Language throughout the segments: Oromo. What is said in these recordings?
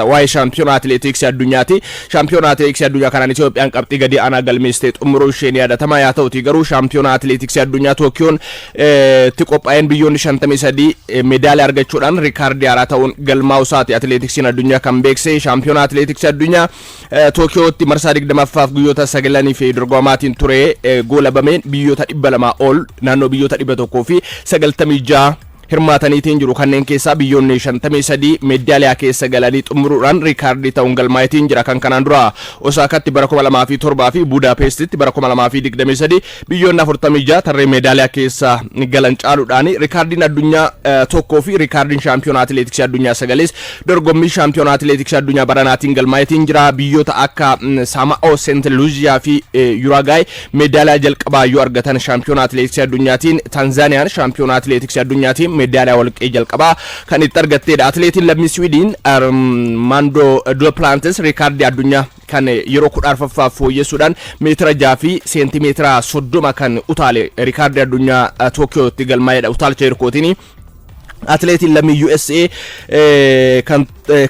waa'ee shaampiyoona atileetiksii addunyaati. Shaampiyoona atileetiksii addunyaa kanaan Itoophiyaan qabxii gadaanaa galmeessitee xumuruu ishee ni yaadatama. Yaa ta'uti garuu shaampiyoona atileetiksii addunyaa Tookiyoon itti qophaa'een biyyoonni 53 meedaaliyaa argachuudhaan riikaardii haaraa ta'uun galmaa'uu isaati atileetiksiin addunyaa kan beekse. Shaampiyoona atileetiksii addunyaa Tookiyootti marsaa 20ffaaf guyyoota 9 fi dorgomaatiin ture goolabameen biyyoota 200 ol naannoo biyyoota 196 hirmaataniitiin jiru. Kanneen keessaa biyyoonni 53 meedaaliyaa keessa galanii xumuruudhaan riikaardii ta'uun galmaa'eetiin jira. Kan kanaan dura Osaakaatti bara 2007 fi Budaapestitti bara 2023 biyyoonni 46 tarree meedaaliyaa keessa galan caaluudhaan riikaardiin addunyaa tokkoo fi riikaardiin shaampiyoona atileetiksii addunyaa 9 dorgommii shaampiyoona atileetiksii addunyaa baranaatiin galmaa'eetiin jira. Biyyoota akka Saama'oo, Seent Luuziyaa fi Yuraagaay meedaaliyaa jalqabaa yoo argatan shaampiyoona atileetiksii addunyaatiin. Tanzaaniyaan shaampiyoona atileetiksii addunyaatiin meedaaliyaa walqee jalqabaa kan itti argatteedha. Atileetiin lammii Swiidin Armando Duplantis riikaardii addunyaa kan yeroo 14ffaaf fooyyessuudhaan meetira 6 fi seentimeetira 30 kan utaale riikaardii addunyaa Tookiyootti galmaa'eedha. Utaalcha hirkootiin atileetiin lammii USA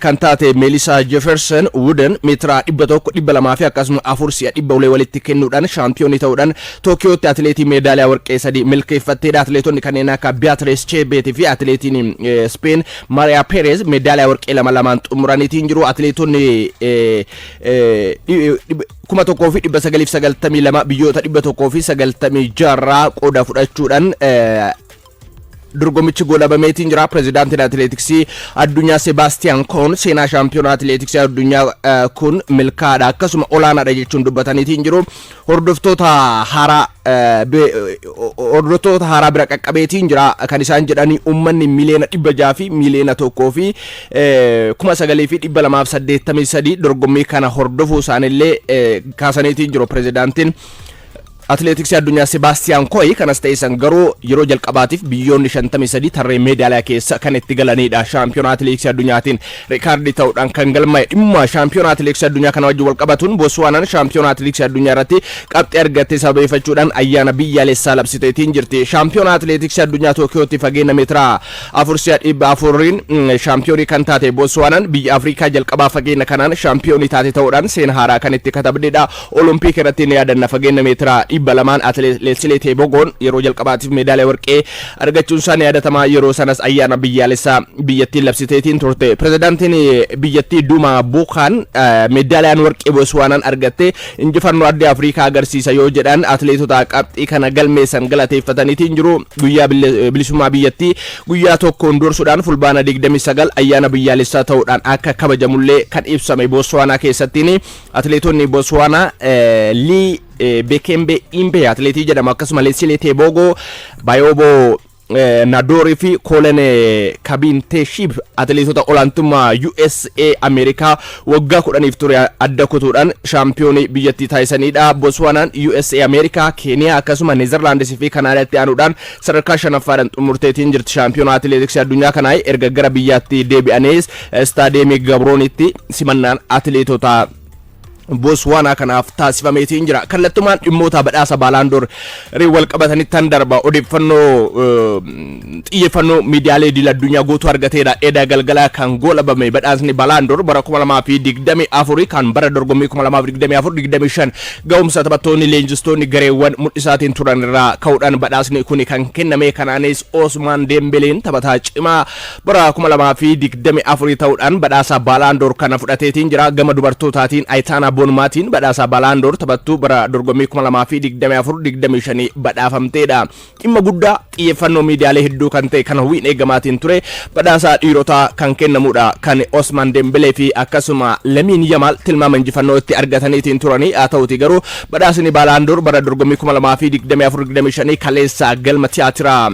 kan taate Melissa Jefferson Wooden meetira 100 fi akkasuma 400 walitti kennuudhaan shaampiyoonii ta'uudhaan Tookiyootti atileetii meedaaliyaa warqee 3 milkeeffatteedha. Atileetonni kanneen akka Beatrice Chebet fi atileetiin Spain Maria Perez meedaaliyaa warqee 2 xumuraniitiin jiru. Atileetonni 1992 biyyoota 196 irraa qooda fudhachuudhaan dorgommichi goolabameetiin jira. Pirezidaantiin atileetiksii addunyaa Sebastian Cohn seenaa shaampiyoona atileetiksii addunyaa kun milkaa'aadha akkasuma olaanaadha jechuun dubbataniitiin jiru. Hordoftoota haaraa bira qaqqabeetiin jira. Kan isaan jedhanii uummanni miliyoona 600 fi miliyoona 1 fi 9,283 dorgommii kana hordofuu isaanillee kaasaniitiin jiru. Pirezidaantiin atileetiksii addunyaa Sebastian Cohn kanas ta'esan garuu yeroo jalqabaatiif biyyoonni 53 tarree meedaaliyaa keessa kan itti galanidha. Shaampiyoona atileetiksii addunyaatiin riikaardii ta'uudhaan kan galmaa'e. Dhimma shaampiyoona atileetiksii addunyaa kana wajjin wal qabatuun Botswaanaan shaampiyoona atileetiksii addunyaa irratti qabxii argattee sababeeffachuudhaan ayyaana biyyaalessaa labsiteetiin jirti. Shaampiyoona atileetiksii addunyaa Tookiyootti fageenya meetira 400 shaampiyoonii kan taate Botswaanaan biyya Afrikaa jalqabaa fageenya kanaan shaampiyoonii taate ta'uudhaan seenaa haaraa kan itti katabdedha. Olompik irratti ni yaadanna fageenya meetira 200 atileetii Teebogoon yeroo jalqabaatiif meedaaliyaa warqee argachuun isaanii yaadatamaa. Yeroo sanas ayyaana biyyaalessaa biyyattiin labsiteetiin turte. Pirezidaantiin biyyattii Duma Buukaan meedaaliyaan warqee Botswaanaan argatte injifannoo adda Afrikaa agarsiisa yoo jedhan atileetota qabxii kana galmeessan galateeffataniitiin jiru. Guyyaa bilisummaa biyyattii guyyaa tokkoon dursuudhaan fulbaana 29 ayyaana biyyaalessaa ta'uudhaan akka kabajamullee kan ibsame Botswaanaa keessattiin. Atileetonni Botswaanaa Lii Bekembe Imbe atileetii jedhamu akkasuma Leslie Tebogo Bayobo Nadori fi Colin Kabinteshib atileetota olaantummaa USA Ameerikaa waggaa 10 ture adda kutuudhaan shaampiyoonii biyyattii taasisanidha. Botswaanaan USA Ameerikaa Keniyaa akkasuma Neezerlaandis fi Kanaadaatti aanuudhaan sadarkaa 5ffaadhaan xumurteetiin jirti. Shaampiyoona atileetiksii addunyaa kanaa erga gara biyyaatti deebi'anis istaadiyeemii Gabroonitti simannaan atileetota Botswaanaa kanaaf taasifameetiin jira. Kallattumaan dhimmoota badhaasa Ballond'or wal qabatanitti tan darba odeeffannoo xiyyeeffannoo miidiyaalee idil addunyaa guutuu argateedha. Edaa galgalaa kan goolabame badhaasni Ballond'or bara 2024 kan bara dorgommii 2024-25 gahumsa taphattoonni leenjistoonni gareewwan mul'isaatiin turan irraa ka'uudhaan badhaasni kun kan kenname. Kanaanis Osman Demebele'n taphataa cimaa bara 2024 ta'uudhaan badhaasa Ballond'or kana fudhateetiin jira. Gama dubartootaatiin Ayitaanaa Bonmaatiin badhaasa Ballond'or taphattuu bara dorgommii 2024-25 badhaafamteedha. Dhimma guddaa xiyyeeffannoo miidiyaalee hedduu kan ta'e kan hawwiin eegamaatiin ture badhaasa dhiirotaa kan kennamudha. Kan Osman Demebele'n fi akkasuma Lamiin Yamal tilmaama injifannootti argataniitiin turanii. Haa ta'uti garuu badhaasni Ballond'or bara dorgommii 2024-25 kaleessa galma tiyaatiraa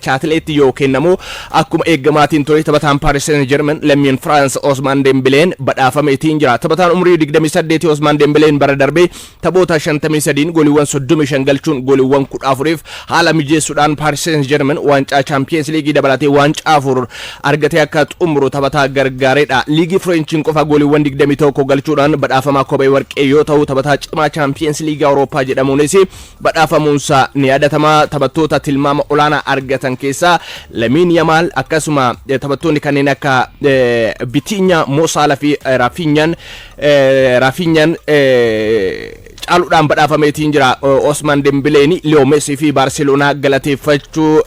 chaatileetti yoo kennamu akkuma eegamaatiin ture taphataan Paris Saint-Germain lammiin France Osman Demebele'n badhaafameetiin jira. taphataan umrii 28 Osman Demebele'n bara darbee taphoota 53 gooliiwwan 35 galchuun gooliiwwan 14f haala mijeessuudhaan Paris Saint-Germain waancaa Champions League dabalatee waancaa 4 argatee akka xumuru taphataa gargaareedha. Liigii Frenchiin qofa gooliiwwan 21 galchuudhaan badhaafamaa kophee warqee yoo ta'u taphataa cimaa Champions League Awurooppaa jedhamuunis badhaafamuunsa ni yaadatama. Taphattoota tilmaama olaanaa argatan keessaa Lamine Yamal akkasuma taphattoonni kanneen akka Vitinha, Mo Salah fi Rafinhaan caaluudhaan badhaafameetiin jira. Osman Demebele'n Leo Messi fi Barcelona galateeffachuu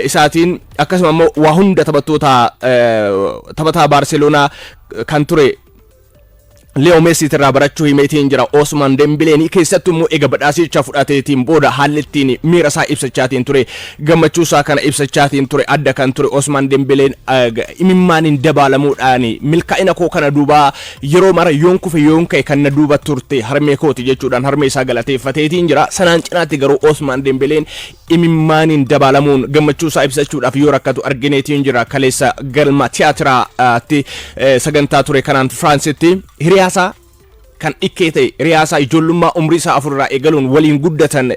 isaatiin akkasuma immoo waa hunda taphataa Barcelona kan ture Leo Messi irraa barachuu himeetiin jira. Osman Demebele'n keessattuu immoo eega badhaasicha fudhateetiin booda haalli ittiin miira isaa ibsachaatiin ture, gammachuu isaa kana ibsachaatiin ture adda kan ture. Osman Demebele'n imimmaaniin dabaalamuudhaan milkaa'ina koo kana duuba yeroo mara yoon kufe yoon ka'e kan na duuba turte harmee kooti jechuudhaan harmee isaa galateeffateetiin jira. Sanaan cinaatti garuu Osman Demebele'n imimmaaniin dabaalamuun gammachuu isaa ibsachuudhaaf yoo rakkatu argineetiin jira. Kaleessa galma tiyaatiraatti sagantaa ture kanaan Firaansitti hiriyaasa kan ikkete riyaasa ijoollummaa umrii isaa 4 irraa eegaluun waliin guddatan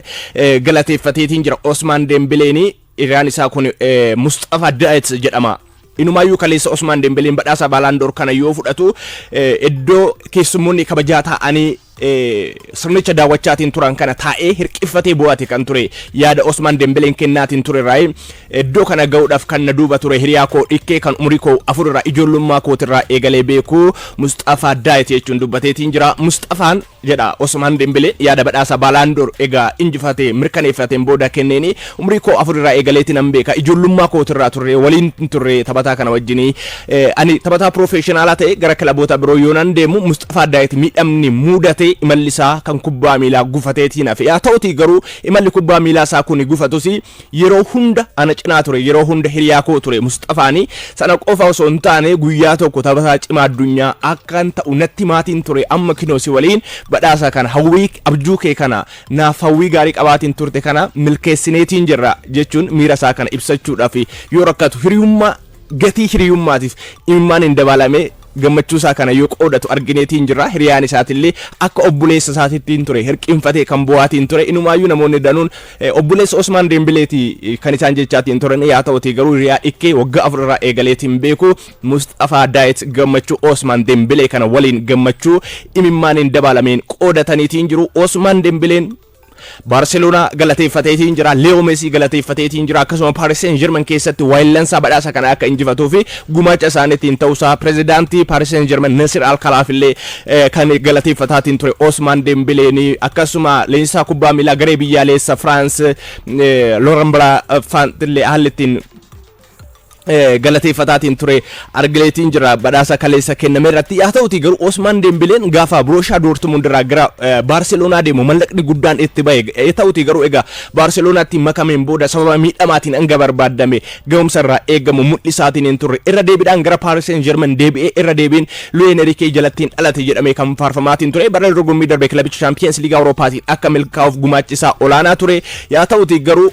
galateeffateetiin jira. Osman Demebele'n iraan isaa kun Mustafa Daet jedhama. Inumayyuu kaleessa Osman Demebele'n badhaasa Ballond'or kana yoo fudhatu iddoo keessummoonni kabajaa ta'anii sirnicha daawwachaatiin turan kana taa'ee hirqiffatee bo'ate kan ture. Yaada Osman Demebele'n kennaatiin ture irraa iddoo kana ga'uudhaaf kan na duuba ture hiriyaa koo dhikkee kan umrii koo 4 irraa ijoollummaa kootirraa eegalee beeku Mustafa Daet jechuun dubbateetiin jira. Mustafaan jedha Osman Demebele'n yaada badhaasa Ballond'or egaa injifatee mirkaneeffateen booda kenneeni umrii koo 4 irraa eegaleetiin an beeka ijoollummaa kootirraa turre waliin turre taphataa kana wajjinii ani taphataa professionaalaa ta'e gara kilaboota biroo yoonan deemu Mustafa Daet miidhamni muudate imalli isaa kan kubbaa miilaa gufateetiin hafe. Yaa ta'uti garuu imalli kubbaa miilaa isaa kun gufatus yeroo hunda ana cinaa ture, yeroo hunda hiriyaa koo ture. Mustafaani sana qofa osoo hin taane guyyaa tokko taphataa cimaa addunyaa akkan ta'u natti maatiin ture. Amma kinoosi waliin badhaasa kana hawwii abjuu kee kana naaf hawwii gaarii qabaatiin turte kana milkeessineetiin jirra jechuun miira isaa kana ibsachuudhaaf yoo rakkatu hiriyummaa gatii hiriyummaatiif imimmaan hin dabalame gammachuu isaa kana yoo qoodatu argineetiin jirra. Hiriyaan isaatillee akka obboleessa isaatiitiin ture hirqinfatee kan bo'aatiin ture. Inumaayyuu namoonni danuun obboleessa Osman Demebele'ti kan isaan jechaatiin turan. Yaa ta'uti garuu hiriyaa dhikkee waggaa 4 irraa eegaleetiin beeku Mustafa Daet gammachuu Osman Demebele'n kana waliin gammachuu imimmaaniin dabalameen qoodataniitiin jiru. Osman Demebele'n Barcelona galateeffateetiin jira. Leo Messi galateeffateetiin jira. Akkasuma Paris Saint-Germain keessatti waayillansaa badhaasa kana akka injifatuu fi gumaacha isaaniitiin ta'uusaa pirezidaantii Paris Saint-Germain Nasser Al-Khelaif illee kan galateeffataatiin ture Osman Demebele'n akkasuma leenjisaa kubbaa miilaa garee biyyaalessa France Laurent Blanc illee haalli galateeffataatiin ture argileetiin jira badhaasa kaleessa kenname irratti. Yaa ta'uti garuu Osman Demebele'n gaafa Borussia Dortmund irraa gara Barcelona deemu mallaqni guddaan itti bahe. Yaa ta'uti garuu egaa Barcelonaatti makameen booda sababa miidhamaatiin hanga barbaadame gahumsa irraa eegamu mul'isaatiin hin turre. Irra deebiidhaan gara Paris Saint-Germain deebi'ee irra deebiin Luis Enrique jalattiin dhalate jedhamee kan faarfamaatiin ture. Bara dorgommii darbe kilabicha Champions League Awurooppaatiin akka milkaa'uuf gumaachisaa olaanaa ture. Yaa ta'uti garuu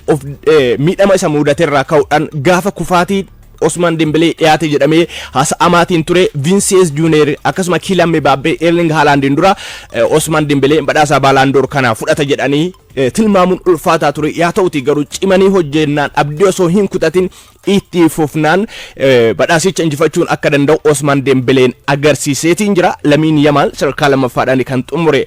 miidhama isa mudateerraa ka'uudhaan gaafa kufaatii Osman Demebele'n dhiyaate jedhamee haasa'amaatiin ture. Vinicius Junior akkasuma Kylian Mbappé Erling Haalandin dura Osman Demebele'n badhaasa Ballond'or kana fudhata jedhanii tilmaamuun ulfaataa ture. Yaa ta'uti garuu cimanii hojjennaan abdii osoo hin kutatin itti fufnaan badhaasicha injifachuun akka danda'u Osman Demebele'n agarsiiseetiin jira. Lamine Yamal sadarkaa lammaffaadhaan kan xumure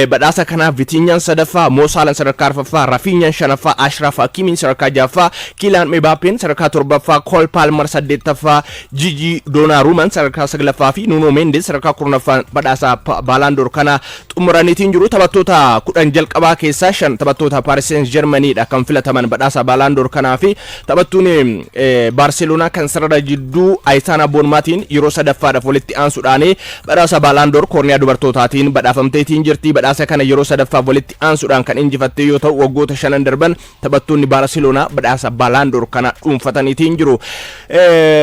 badhaasa kanaaf Vitinhaan sadaffaa, Mo Salah sadarkaa arfaffaa, Rafinhaan shanaffaa, Ashraf Hakimiin sadarkaa jahaffaa, Kylian Mbappé'n sadarkaa torbaffaa, Cole Palmer 8ffaa, Jijjiirraa Ruben sadarkaa 9ffaa fi Nuno Mendes sadarkaa 10ffaa badhaasa Ballond'or kana xumuraniitiin jiru. Taphattoota 10 jalqabaa keessaa 5 taphattoota Paris Saint-Germainidha kan filataman badhaasa Ballond'or kanaa fi taphattuun Barcelona kan sarara jidduu Aitana Bonmatiin yeroo sadaffaadhaaf walitti aansuudhaan badhaasa Ballond'or korniyaa dubartootaatiin badhaafamteetiin jirti. Badhaasa kana yeroo sadaffaaf walitti aansuudhaan kan injifatte yoo ta'u waggoota 5 darban taphattoonni Barcelona badhaasa Ballond'or kana dhuunfataniitiin jiru.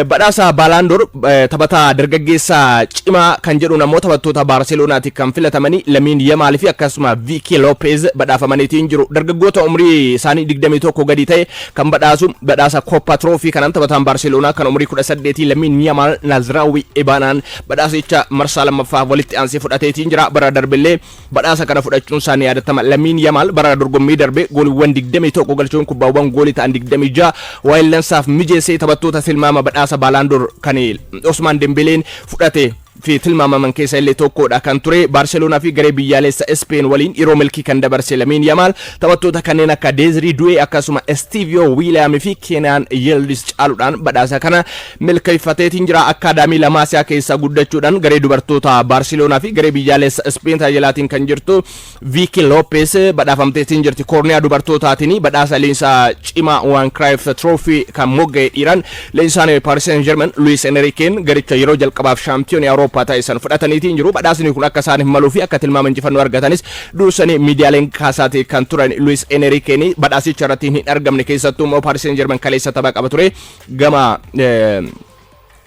Badhaasa Ballond'or taphataa dargaggeessa cimaa kan jedhu namoota taphattoota Barcelonaati kan filatamanii Lamine Yamal fi akkasuma Vicky Lopez badhaafamaniitiin jiru. Dargaggoota umrii isaanii 21 gadi ta'e kan badhaasu badhaasa Coppa Trophy Trophy kanan taphataan Barcelona kan umrii 18 Lamine Yamal Nazraoui Ebanaan badhaasicha marsaa lammaffaa walitti aansee fudhateetiin jira. Bara darbillee badhaasa kana fudhachuun isaanii yaadatama. Lamine Yamal bara dorgommii darbe gooliiwwan 21 galchuun kubbaawwan goolii ta'an 26 waayillansaaf mijeessee taphattoota tilmaama badhaasa Ballond'or kan Osman Demebele'n fudhate في tilmaama man keessa illee tokkodha kan ture. Barcelona fi garee biyyaalessa Spain waliin yeroo milkii kan dabarse Lamine Yamal taphattoota kanneen akka Desiree Doué akkasuma Stevio William fi Kenan Yildiz caaluudhaan badhaasa kana milkeeffateetiin jira. Akaadaamii Lamaasiyaa keessa guddachuudhaan garee dubartoota Barcelona fi garee biyyaalessa Spain tajaajilaatiin kan jirtu Vicky Lopez badhaafamteetiin jirti. Korniyaa dubartootaatiin badhaasa leensaa cimaa One Cruyff Trophy kan mogga'e dhiiran leensaan Paris Saint-Germain Luis Enrique'n garicha yeroo jalqabaaf shaampiyoonii Ta'isan fudhataniitiin jiru. Badhaasni kun akka isaaniif maluu fi akka tilmaama injifannoo argatanis dursanii miidiyaaleen kaasaate kan turan Luis Enrique'n badhaasicha irratti hin argamne keessattuu immoo Paris Saint-Germain kaleessa tapha qaba ture gama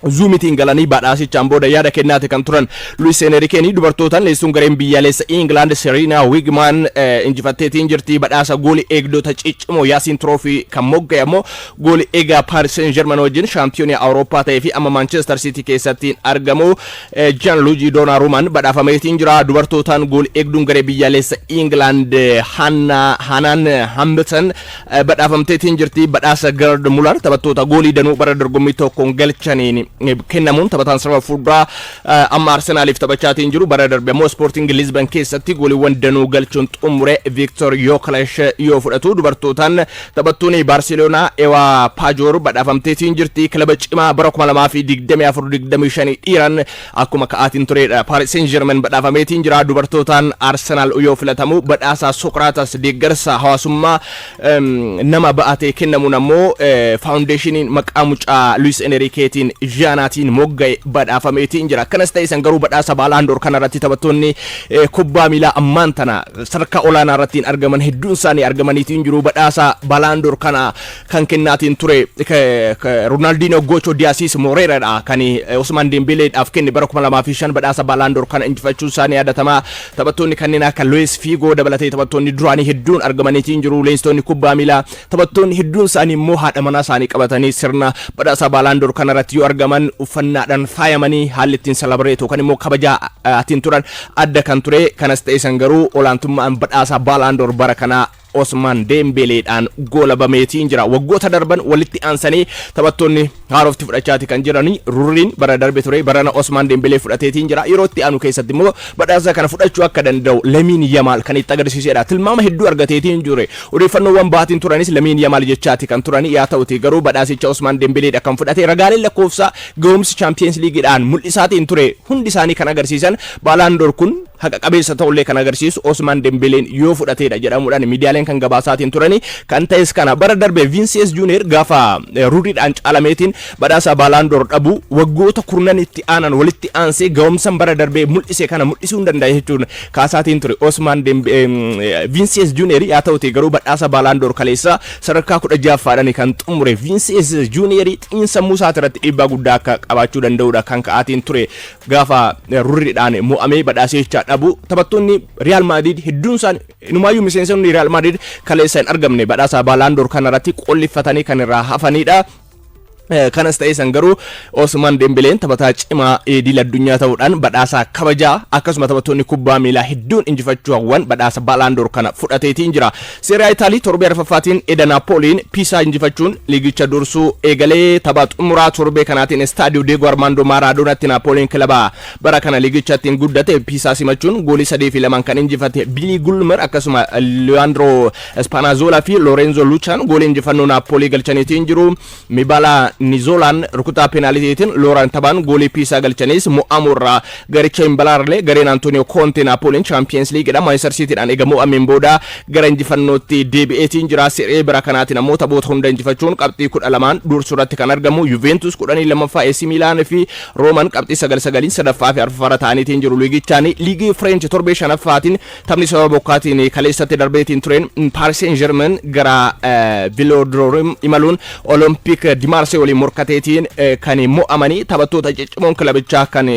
Zoomitiin galanii badhaasichaan booda yaada kennaate kan turan Luis Enrique'n dubartootaan leessuun gareen biyyaalessa England Serena Wigman injifatteetiin jirti. Badhaasa goolii eegdota ciccimoo Yaasiin Trophy kan mogga'e ammoo goolii eegaa Paris Saint-Germain wajjin shaampiyoonii Awurooppaa ta'ee fi amma Manchester City keessatti argamu Gianluigi Donnarummaan badhaafameetiin jira. Dubartootaan goolii eegduun garee biyyaalessa England Hanan Hamilton badhaafamteetiin jirti. Badhaasa Gerd Muller taphattoota goolii danuu bara dorgommii tokkoon galchaniin kennamuun taphataan sarara fuulduraa amma Arsenaaliif taphachaatiin jiru. Bara darbe immoo Sporting Lisbon keessatti gooliiwwan danuu galchuun xumure Victor Yokeresh yoo fudhatu. Dubartootaan taphattuun Barcelona Ewa Pajor badhaafamteetiin jirti. Kilaba cimaa bara 2024-25 dhiiran akkuma ka'aatiin turedha. Paris Saint-Germain badhaafameetiin jira. Dubartootaan Arsenal yoo filatamu badhaasa Socrates deeggarsa hawaasummaa nama ba'atee kennamuun ammoo faawundeeshiniin maqaa mucaa Luis Enrique'tiin Janaatiin mogga'e badhaafameetiin jira. Akkanas ta'e san garuu badhaasa Ballond'or kana irratti taphattoonni kubbaa miilaa ammaan tana sadarkaa olaanaa irratti argaman hedduun isaanii argamaniitiin jiru. Badhaasa Ballond'or kana kan kennaatiin ture Ronaldinho Gocho Diasis Moreiraadha kan Osman Dembele'dhaaf kenne bara 2005 badhaasa Ballond'or kana injifachuun isaanii yaadatama. Taphattoonni kanneen akka Luis Figo dabalatee taphattoonni duraanii hedduun argamaniitiin jiru. Leenstoonni kubbaa miilaa taphattoonni hedduun isaanii immoo haadha manaa isaanii qabatanii sirna badhaasa Ballond'or kana irratti yoo argaman uffannaadhaan faayamanii haalli ittiin salabreetu kan immoo kabajaa atiin turan adda kan ture. Kanas ta'e san garuu olaantummaan badhaasa Ballond'or bara kana Osman Demebele'dhaan goolabameetiin jira. Waggoota darban walitti aansanii taphattoonni haarofti fudhachaati kan jiranii. Ruriin bara darbe ture barana Osman Dembele fudhateetiin jira. Yeroo itti aanu keessatti immoo badhaasa kana fudhachuu akka danda'u Lamine Yamal kan itti agarsiisedha. Tilmaama hedduu argateetiin jire. Odeeffannoowwan baatiin turanis Lamine Yamal jechaati kan turanii. Yaa ta'uti garuu badhaasicha Osman Dembele'dha kan fudhate. Ragaaleen lakkoofsa gahumsi Champions League'dhaan mul'isaatiin ture hundi isaanii kan agarsiisan Ballond'or kun haqa qabeessa ta'ullee kan agarsiisu Osman Demebele'n yoo fudhateedha jedhamuudhaan miidiyaaleen kan gabaasaatiin turanii. Kan ta'es kana bara darbe Vinicius Junior gaafa ruriidhaan caalameetiin badhaasa Ballond'or dhabu waggoota kurnan itti aanan walitti aansee gahumsan bara darbe mul'ise kana mul'isuu hin danda'a jechuun kaasaatiin ture Osman Vinicius Junior. Yaa ta'uti garuu badhaasa Ballond'or kaleessa sadarkaa 16ffaadhaan kan xumure Vinicius Junior xiinsammuu isaati irratti dhiibbaa guddaa akka qabaachuu danda'udha kan ka'aatiin ture gaafa ruriidhaan mo'amee badhaasicha dhabu. Taphattoonni Real Madrid hedduun isaanii inumaayyuu miseensonni Real Madrid kaleessa hin argamne badhaasa Ballond'or kana irratti qollifatanii kan irraa hafanidha. Kanas ta'e san garuu Osman Demebele'n taphataa cimaa idil addunyaa ta'uudhaan badhaasa kabajaa akkasuma taphattoonni kubbaa miilaa hedduun injifachuudhaan badhaasa Ballond'or kana fudhateetiin jira. Seeraa Itaalii torbee arfaffaatiin Eda Naapooliin Piisaa injifachuun liigicha dursuu eegalee tapha xumuraa torbee kanaatiin Staadio Diego Armando Maradonatti Naapooliin kilaba bara kana liigichattiin guddate Piisaa simachuun goolii 3-2 kan injifate Billy Gulmer akkasuma Leandro Spinazzola fi Lorenzo Luchan goolii injifannoo Naapoolii galchaniitiin jiru. Mibala Nizolaan rukutaa penaalitiitiin Laurent Taban goolii Piisaa galchanis mo'amurraa garicha hin balaarlee gareen Antonio Conte Naapooliin Champions League'dha Manchester City'dhaan eegamoo ameen booda gara injifannootti deebi'eetiin jira. Serie bira kanaatiin ammoo taphoota hunda injifachuun qabxii 12 dursuurratti kan argamu Juventus 12ffaa AC Milan fi Roman qabxii 9 sadaffaa fi arfaffaa ta'aniitiin jiru. Liigichaan liigii French torbee shanaffaatiin taphni sababa bokkaatiin kaleessatti darbeetiin tureen Paris Saint-Germain gara Vélodrome imaluun Olympique de Marseille waliin morkateetiin kan mo'amanii taphattoota ciccimoo kilabichaa kan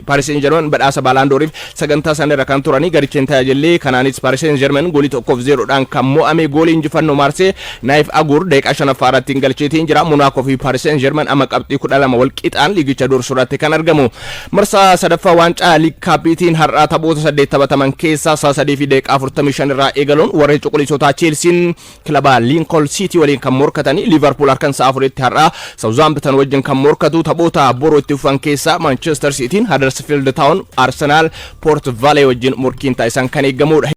Paris Saint-Germain badhaasa Ballond'oriif sagantaa sanarra kan turanii garicheen tajaajillee kanaanis Paris Saint-Germain goolii 1-0dhaan kan mo'ame goolii injifannoo Marseille Naif Agur daqiiqaa 5 galcheetiin jira. Monaco fi Paris Saint-Germain amma qabxii 12 wal qixaan liigicha dursuratti kan argamu. Marsaa sadaffaa waancaa liig kaapitiin har'aa taphoota 8 taphataman keessaa 3 fi daqiiqaa 45 irraa eegaluun warreen cuquliisotaa Chelsea kilaba Lincoln City waliin kan morkatanii Liverpool harkan sa'a 4tti har'aa Southampton wajjin kan morkatu taphoota boroo itti fufan keessaa Manchester City, Huddersfield Town, Arsenal, Port Vale wajjin morkiin taasisan kan eegamudha.